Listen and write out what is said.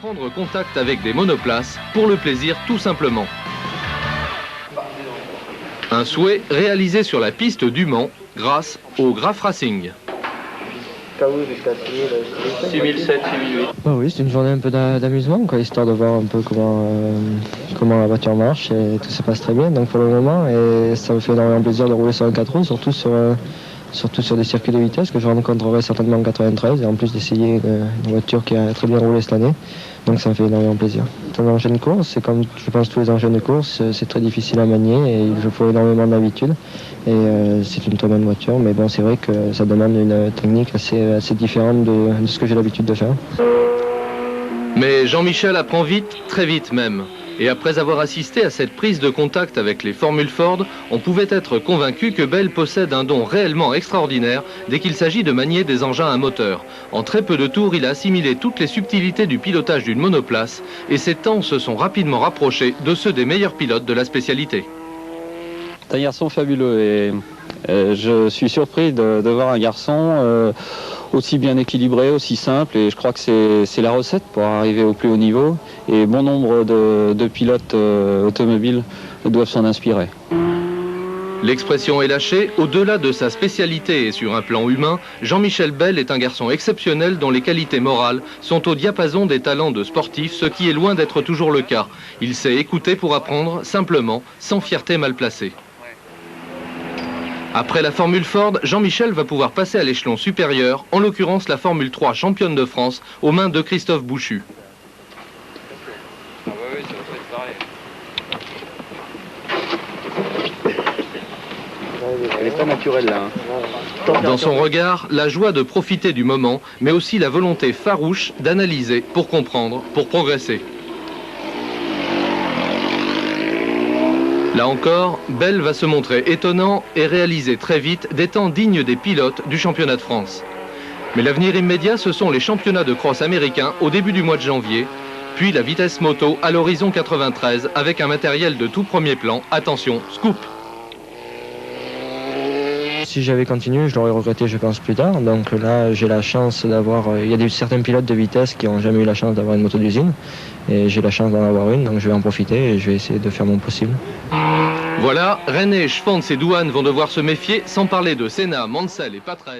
Prendre contact avec des monoplaces pour le plaisir tout simplement. Un souhait réalisé sur la piste du Mans grâce au Graf Racing. 6007, 6008. Oui, c'est une journée un peu d'amusement, histoire de voir un peu comment la voiture marche et tout se passe très bien donc pour le moment. Et ça me fait énormément plaisir de rouler sur un 4 roues, surtout sur des circuits de vitesse que je rencontrerai certainement en 93 et en plus d'essayer une voiture qui a très bien roulé cette année. Donc ça me fait énormément plaisir. Un engin de course, c'est comme je pense tous les engins de course, c'est très difficile à manier et il faut énormément d'habitude. Et c'est une très bonne voiture, mais bon, c'est vrai que ça demande une technique assez différente de ce que j'ai l'habitude de faire. Mais Jean-Michel apprend vite, très vite même. Et après avoir assisté à cette prise de contact avec les formules Ford, on pouvait être convaincu que Bell possède un don réellement extraordinaire dès qu'il s'agit de manier des engins à moteur. En très peu de tours, il a assimilé toutes les subtilités du pilotage d'une monoplace et ses temps se sont rapidement rapprochés de ceux des meilleurs pilotes de la spécialité. C'est un garçon fabuleux et je suis surpris de voir un garçon aussi bien équilibré, aussi simple, et je crois que c'est la recette pour arriver au plus haut niveau, et bon nombre de pilotes automobiles doivent s'en inspirer. L'expression est lâchée, au-delà de sa spécialité et sur un plan humain, Jean-Michel Bell est un garçon exceptionnel dont les qualités morales sont au diapason des talents de sportif, ce qui est loin d'être toujours le cas. Il sait écouter pour apprendre, simplement, sans fierté mal placée. Après la Formule Ford, Jean-Michel va pouvoir passer à l'échelon supérieur, en l'occurrence la Formule 3 championne de France, aux mains de Christophe Bouchu. Elle n'est pas naturelle là. Dans son regard, la joie de profiter du moment, mais aussi la volonté farouche d'analyser pour comprendre, pour progresser. Là encore, Bell va se montrer étonnant et réaliser très vite des temps dignes des pilotes du championnat de France. Mais l'avenir immédiat, ce sont les championnats de cross américains au début du mois de janvier, puis la vitesse moto à l'horizon 93 avec un matériel de tout premier plan. Attention, scoop! Si j'avais continué, je l'aurais regretté, je pense, plus tard. Donc là, j'ai la chance d'avoir... Il y a certains pilotes de vitesse qui n'ont jamais eu la chance d'avoir une moto d'usine. Et j'ai la chance d'en avoir une, donc je vais en profiter et je vais essayer de faire mon possible. Voilà, René, Schwanz et Douane vont devoir se méfier, sans parler de Senna, Mansell et Patrese.